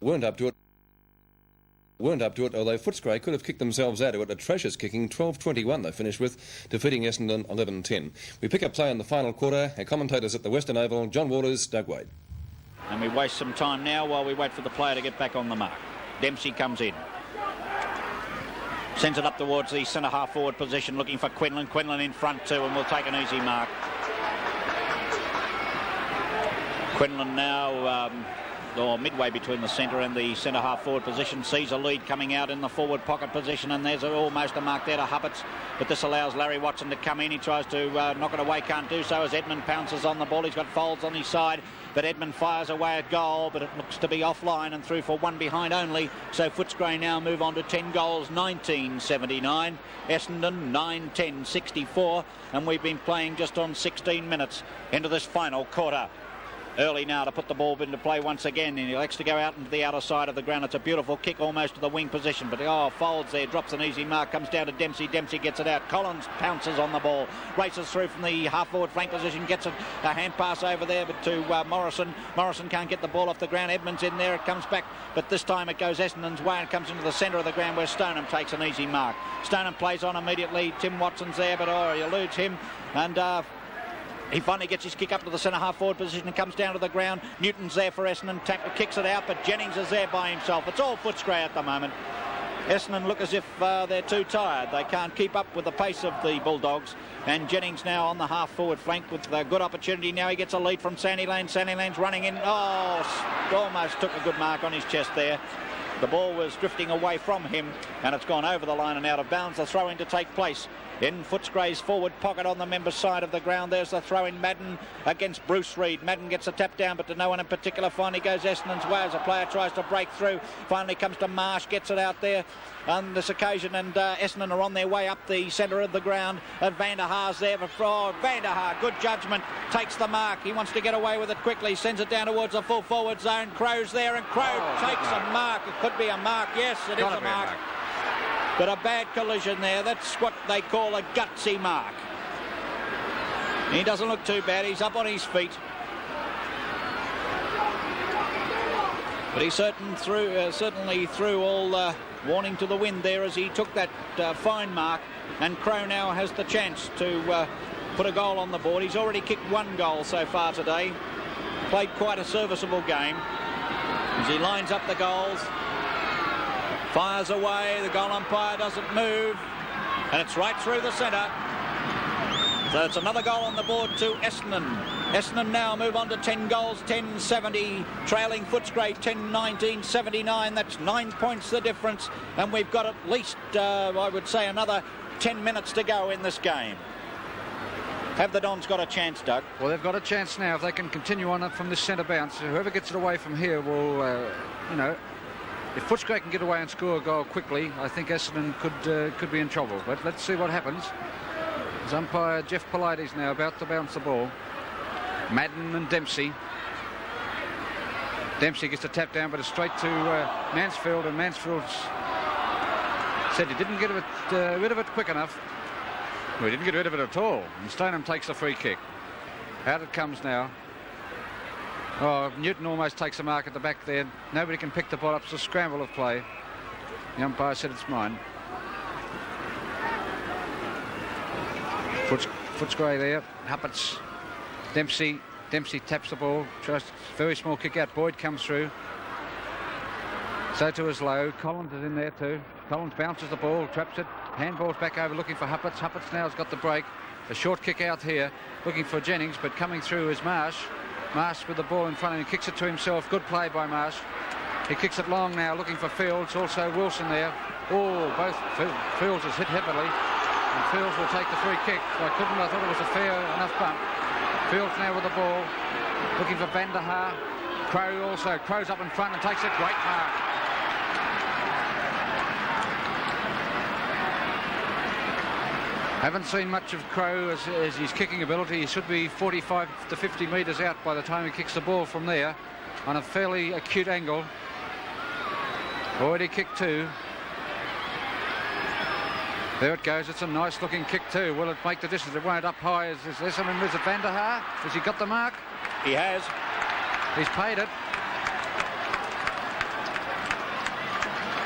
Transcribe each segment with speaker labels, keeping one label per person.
Speaker 1: weren't up to it, although Footscray could have kicked themselves out of it. A atrocious kicking, 12-21 they finished with, defeating Essendon 11-10. We pick up play in the final quarter. Our commentators at the Western Oval, John Waters, Doug Wade.
Speaker 2: And we waste some time now while we wait for the player to get back on the mark. Dempsey comes in. Sends it up towards the centre half forward position, looking for Quinlan. Quinlan in front too, and will take an easy mark. Quinlan now, midway between the centre and the centre half forward position, sees a lead coming out in the forward pocket position, and there's almost a mark there to Hupperts, but this allows Larry Watson to come in. He tries to knock it away, can't do so as Edmund pounces on the ball. He's got Folds on his side, but Edmund fires away at goal, but it looks to be offline and through for one behind only. So Footscray now move on to 10 goals, 19-79. Essendon 9-10-64, and we've been playing just on 16 minutes into this final quarter. Early now to put the ball into play once again, and he likes to go out into the outer side of the ground. It's a beautiful kick almost to the wing position, but Folds there, drops an easy mark, comes down to Dempsey. Dempsey gets it out. Collins pounces on the ball, races through from the half forward flank position, gets a hand pass over there but to Morrison. Morrison can't get the ball off the ground. Edmonds in there, it comes back, but this time it goes Essendon's way and comes into the centre of the ground where Stoneham takes an easy mark. Stoneham plays on immediately. Tim Watson's there, but he eludes him, and he finally gets his kick up to the centre half forward position and comes down to the ground. Newton's there for Essendon, kicks it out, but Jennings is there by himself. It's all Footscray at the moment. Essendon look as if they're too tired. They can't keep up with the pace of the Bulldogs, and Jennings now on the half forward flank with a good opportunity. Now he gets a lead from Sandy Lane. Sandy Lane's running in. Almost took a good mark on his chest there. The ball was drifting away from him, and it's gone over the line and out of bounds. The throw-in to take place in Footscray's forward pocket on the member's side of the ground. There's the throw-in. Madden against Bruce Reid. Madden gets a tap down, but to no one in particular. Finally goes Essendon's way as a player tries to break through. Finally comes to Marsh, gets it out there on this occasion, and Essendon are on their way up the centre of the ground. And Van der Haar's there for Van der Haar. Good judgment, takes the mark. He wants to get away with it quickly, sends it down towards the full forward zone. Crow's there, and Crow takes a mark. It could be a mark. Yes, it is a mark. But a bad collision there. That's what they call a gutsy mark. He doesn't look too bad. He's up on his feet. But he certainly threw all warning to the wind there as he took that fine mark. And Crow now has the chance to put a goal on the board. He's already kicked one goal so far today. Played quite a serviceable game. As he lines up the goals, fires away, the goal umpire doesn't move, and it's right through the centre. So it's another goal on the board to Essendon. Essendon now move on to 10 goals, 10-70, trailing Footscray 10-19-79. That's 9 points the difference, and we've got at least, I would say, another 10 minutes to go in this game. Have the Dons got a chance, Doug?
Speaker 3: Well, they've got a chance now if they can continue on from this centre bounce. Whoever gets it away from here will, if Footscray can get away and score a goal quickly, I think Essendon could be in trouble. But let's see what happens. As umpire Jeff Polides now about to bounce the ball. Madden and Dempsey. Dempsey gets a tap down, but it's straight to Mansfield, and Mansfield said he didn't get rid of it quick enough. Well, he didn't get rid of it at all. And Stoneham takes the free kick. Out it comes now. Newton almost takes a mark at the back there. Nobody can pick the ball up. It's a scramble of play. The umpire said it's mine. Footscray there. Hupperts. Dempsey taps the ball. Tries a very small kick out. Boyd comes through. So too is Lowe. Collins is in there too. Collins bounces the ball, traps it. Handballs back over looking for Hupperts. Hupperts now has got the break. A short kick out here looking for Jennings, but coming through is Marsh. Marsh with the ball in front of him, kicks it to himself. Good play by Marsh. He kicks it long now, looking for Fields. Also Wilson there. Both Fields is hit heavily, and Fields will take the free kick. I thought it was a fair enough bump. Fields now with the ball, looking for Van der Haar. Crow also. Crow's up in front and takes it. Great mark. Haven't seen much of Crow as his kicking ability. He should be 45 to 50 metres out by the time he kicks the ball from there on a fairly acute angle. Already kicked two. There it goes. It's a nice looking kick too. Will it make the distance? It won't up high. Is Essendon? Is it Van der Haar? Has he got the mark?
Speaker 2: He has.
Speaker 3: He's paid it.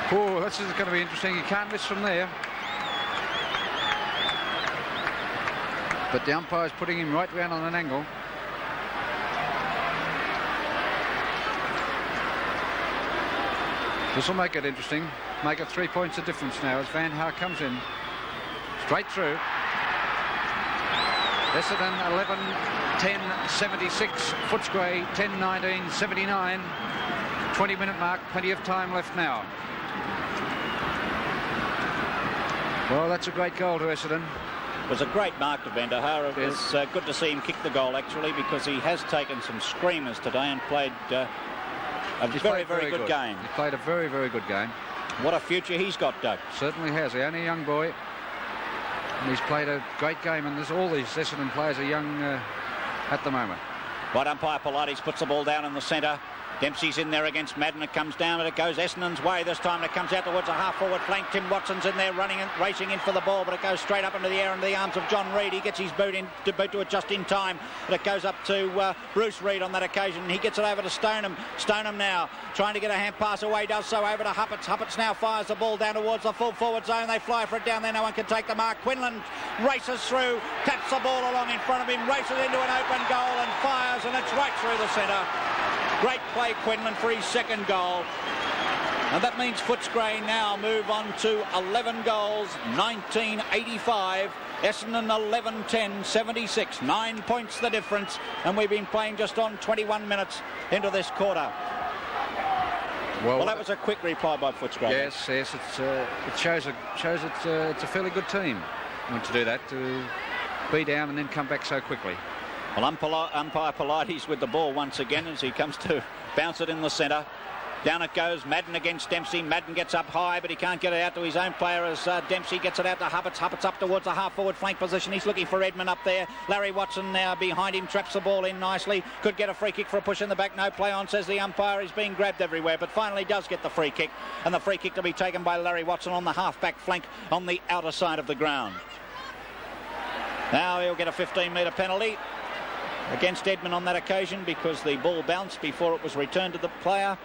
Speaker 3: Oh, this is going to be interesting. You can't miss from there. But the umpire's putting him right round on an angle. This will make it interesting. Make it 3 points of difference now as Van Haar comes in. Straight through. Essendon 11-10-76. Footscray 10-19-79. 20-minute mark. Plenty of time left now. Well, that's a great goal to Essendon.
Speaker 2: It was a great mark to Van der Haar. It was good to see him kick the goal, actually, because he has taken some screamers today and played a very good game.
Speaker 3: He played a very, very good game.
Speaker 2: What a future he's got, Doug.
Speaker 3: Certainly has. He's only a young boy. And he's played a great game, and all these Essendon players are young at the moment.
Speaker 2: Right umpire Pilates puts the ball down in the centre. Dempsey's in there against Madden. It comes down and it goes Essendon's way this time. It comes out towards a half-forward flank. Tim Watson's in there running and racing in for the ball, but it goes straight up into the air into the arms of John Reid. He gets his boot to it just in time, but it goes up to Bruce Reid on that occasion. He gets it over to Stoneham. Stoneham now trying to get a hand pass away, does so over to Huppets. Huppets now fires the ball down towards the full forward zone. They fly for it down there. No one can take the mark. Quinlan races through, taps the ball along in front of him, races into an open goal and fires, and it's right through the centre. Great play, Quinlan, for his second goal. And that means Footscray now move on to 11 goals, 1985. Essendon 11-10-76. 9 points the difference. And we've been playing just on 21 minutes into this quarter. Well, that was a quick reply by Footscray.
Speaker 3: Yes, it shows it's a fairly good team to do that, to be down and then come back so quickly.
Speaker 2: Well, umpire Pilates with the ball once again as he comes to bounce it in the centre. Down it goes. Madden against Dempsey. Madden gets up high, but he can't get it out to his own player as Dempsey gets it out to Huppets. Huppets up towards the half-forward flank position. He's looking for Edmund up there. Larry Watson now behind him, traps the ball in nicely. Could get a free kick for a push in the back. No play on, says the umpire. He's being grabbed everywhere, but finally does get the free kick. And the free kick to be taken by Larry Watson on the half-back flank on the outer side of the ground. Now he'll get a 15-metre penalty against Edmund on that occasion because the ball bounced before it was returned to the player.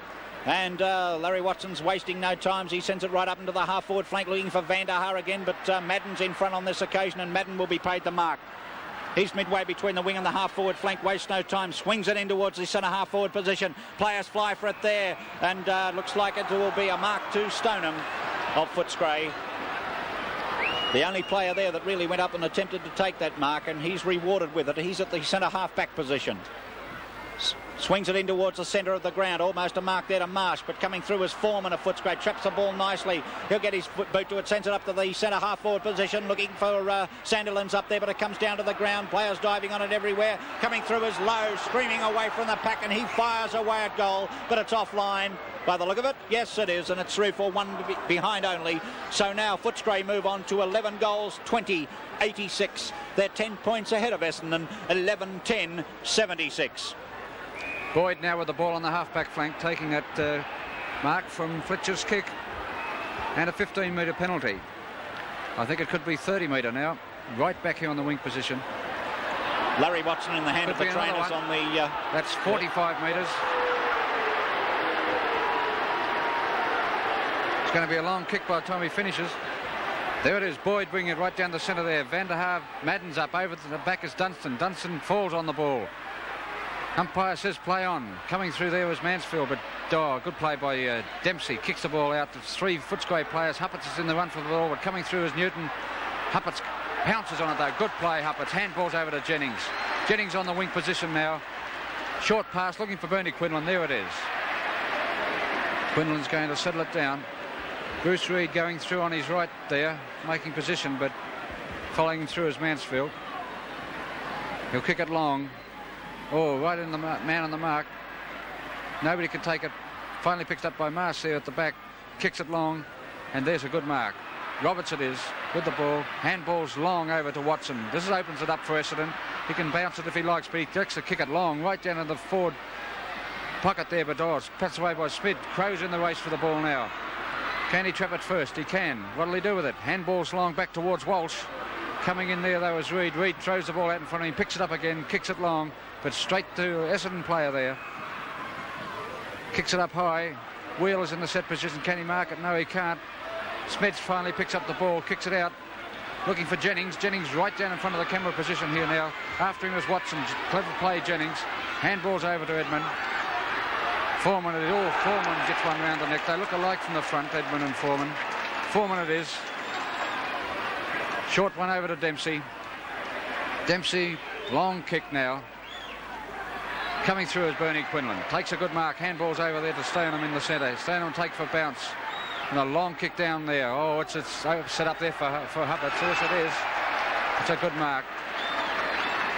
Speaker 2: And Larry Watson's wasting no time. He sends it right up into the half-forward flank looking for Van der Haar again, but Madden's in front on this occasion and Madden will be paid the mark. He's midway between the wing and the half-forward flank, wastes no time, swings it in towards the centre half-forward position. Players fly for it there and looks like it will be a mark to Stoneham of Footscray. The only player there that really went up and attempted to take that mark, and he's rewarded with it. He's at the centre half-back position. Swings it in towards the centre of the ground. Almost a mark there to Marsh, but coming through is Foreman of Footscray. Traps the ball nicely. He'll get his boot to it, sends it up to the centre half-forward position, looking for Sandilands up there, but it comes down to the ground. Players diving on it everywhere. Coming through is Lowe, screaming away from the pack, and he fires away at goal, but it's offline. By the look of it, yes it is, and it's through for one behind only. So now Footscray move on to 11 goals, 20-86. They're 10 points ahead of Essendon, 11-10-76.
Speaker 3: Boyd now with the ball on the half-back flank, taking that mark from Fletcher's kick, and a 15-metre penalty. I think it could be 30-metre now, right back here on the wing position.
Speaker 2: Larry Watson in the hand of the trainers on the...
Speaker 3: That's 45 metres. It's going to be a long kick by the time he finishes. There it is. Boyd bringing it right down the centre there. Van der Haar, Madden's up over to the back is Dunstan. Dunstan falls on the ball. Umpire says play on. Coming through there was Mansfield, but good play by Dempsey. Kicks the ball out. There's 3 Footscray players. Huppets is in the run for the ball, but coming through is Newton. Huppets pounces on it though. Good play, Huppets. Handballs over to Jennings. Jennings on the wing position now. Short pass looking for Bernie Quinlan. There it is. Quinlan's going to settle it down. Bruce Reid going through on his right there, making position, but following him through is Mansfield. He'll kick it long. Oh, right in the man on the mark. Nobody can take it. Finally picked up by Marsh there at the back. Kicks it long, and there's a good mark. Roberts it is with the ball. Handballs long over to Watson. This opens it up for Essendon. He can bounce it if he likes, but he gets to kick it long right down in the forward pocket there. But passed away by Smith. Crow's in the race for the ball now. Can he trap it first? He can. What'll he do with it? Handballs long back towards Walsh. Coming in there though is Reid. Reid throws the ball out in front of him, picks it up again, kicks it long, but straight to Essendon player there. Kicks it up high. Wheeler's in the set position. Can he mark it? No, he can't. Smeds finally picks up the ball, kicks it out, looking for Jennings. Jennings right down in front of the camera position here now. After him is Watson. Clever play, Jennings. Handballs over to Edmund. Foreman gets one round the neck. They look alike from the front, Edmund and Foreman. Foreman it is. Short one over to Dempsey. Dempsey, long kick now. Coming through is Bernie Quinlan. Takes a good mark. Handballs over there to Stoneham in the centre. Stoneham take for bounce. And a long kick down there. Oh, it's set up there for Huppert. Yes, it is. It's a good mark.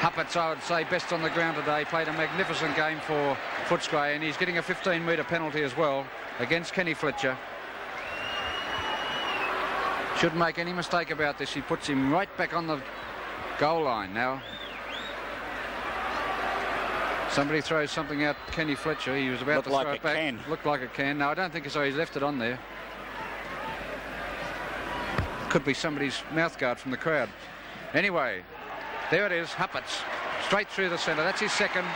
Speaker 3: Huppert, I would say, best on the ground today. Played a magnificent game for Footscray, and he's getting a 15-metre penalty as well against Kenny Fletcher. Shouldn't make any mistake about this. He puts him right back on the goal line now. Somebody throws something out Kenny Fletcher. He was about to throw it back. Looked like a can. No, I don't think so. He's left it on there. Could be somebody's mouthguard from the crowd. Anyway, there it is. Huppert's straight through the centre. That's his second.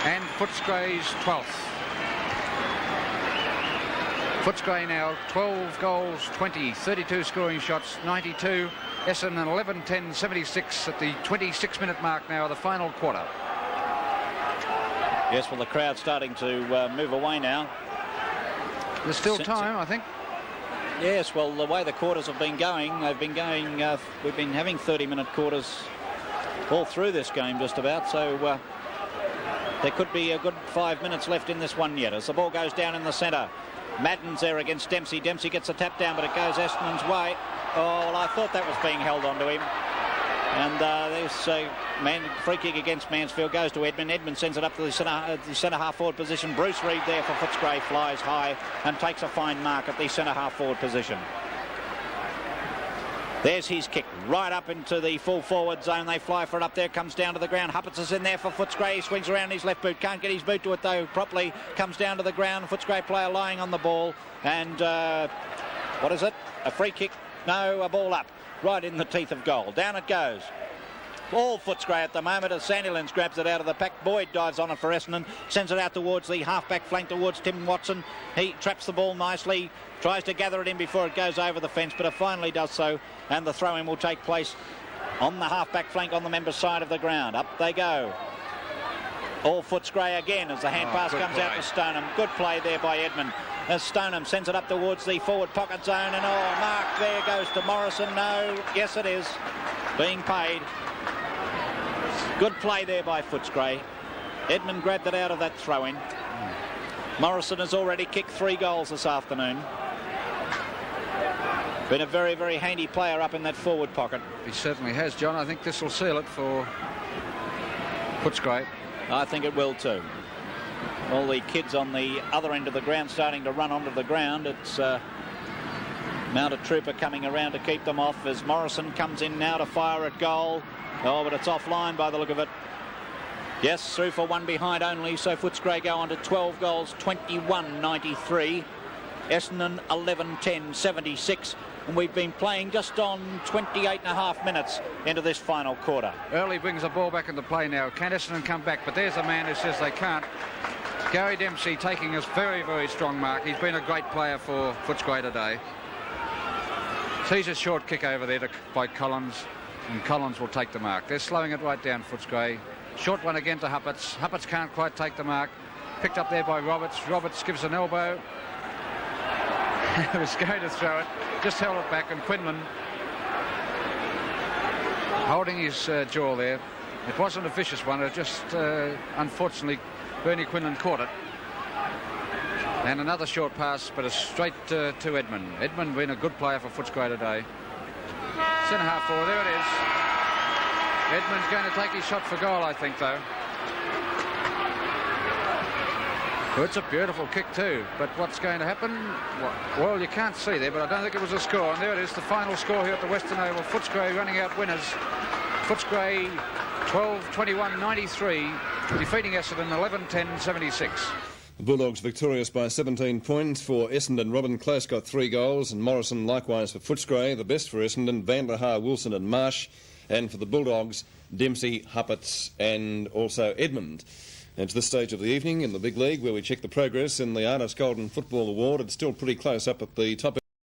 Speaker 3: And Footscray's 12th. Footscray now 12 goals, 20, 32 scoring shots, 92. Essendon 11-10, 76 at the 26-minute mark now of the final quarter.
Speaker 2: Yes, well, the crowd's starting to move away now.
Speaker 3: There's still time, I think.
Speaker 2: Yes, well, the way the quarters have been going, we've been having 30-minute quarters all through this game just about, so there could be a good 5 minutes left in this one yet as the ball goes down in the centre. Madden's there against Dempsey. Dempsey gets a tap down, but it goes Essendon's way. Oh, well, I thought that was being held onto him. And there's a free kick against Mansfield, goes to Edmund. Edmund sends it up to the centre half forward position. Bruce Reid there for Footscray flies high and takes a fine mark at the centre half forward position. There's his kick right up into the full forward zone. They fly for it up there, comes down to the ground. Hupperts is in there for Footscray. He swings around his left boot, can't get his boot to it though properly. Comes down to the ground. Footscray player lying on the ball. And what is it? A free kick? No, a ball up. Right in the teeth of goal. Down it goes. All Footscray at the moment as Sandilands grabs it out of the pack. Boyd dives on it for Essendon. Sends it out towards the half-back flank towards Tim Watson. He traps the ball nicely. Tries to gather it in before it goes over the fence, but it finally does so. And the throw-in will take place on the half-back flank on the member's side of the ground. Up they go. All Footscray again as the hand pass comes out to Stoneham. Good play there by Edmund. As Stoneham sends it up towards the forward pocket zone, and mark there goes to Morrison. No, yes it is. Being paid. Good play there by Footscray. Edmund grabbed it out of that throw-in. Morrison has already kicked 3 goals this afternoon. Been a very, very handy player up in that forward pocket.
Speaker 3: He certainly has, John. I think this will seal it for Footscray.
Speaker 2: I think it will too. All the kids on the other end of the ground starting to run onto the ground. It's mounted trooper coming around to keep them off as Morrison comes in now to fire at goal. Oh, but it's offline by the look of it. Yes, through for one behind only, so Footscray go on to 12 goals, 21-93. Essendon 11-10, 76. And we've been playing just on 28.5 minutes into this final quarter.
Speaker 3: Early brings the ball back into play now. Can Essendon come back? But there's a man who says they can't. Gary Dempsey taking a very, very strong mark. He's been a great player for Footscray today. Sees a short kick over there by Collins, and Collins will take the mark. They're slowing it right down, Footscray. Short one again to Hupperts. Hupperts can't quite take the mark. Picked up there by Roberts. Roberts gives an elbow. He was going to throw it. Just held it back, and Quinlan holding his jaw there. It wasn't a vicious one. It just, unfortunately, Bernie Quinlan caught it. And another short pass, but a straight to Edmund. Edmund been a good player for Footscray today. Centre half forward, there it is. Edmund's going to take his shot for goal, I think, though. Well, it's a beautiful kick too, but what's going to happen? Well, you can't see there, but I don't think it was a score. And there it is, the final score here at the Western Oval. Footscray running out winners. Footscray 12-21-93, defeating Essendon 11-10, 76.
Speaker 1: The Bulldogs victorious by 17 points. For Essendon, Robin Close got 3 goals, and Morrison likewise for Footscray. The best for Essendon, Van der Haar, Wilson and Marsh. And for the Bulldogs, Dempsey, Hupperts and also Edmund. And to this stage of the evening in the big league, where we check the progress in the Arnott Golden Football Award, it's still pretty close up at the top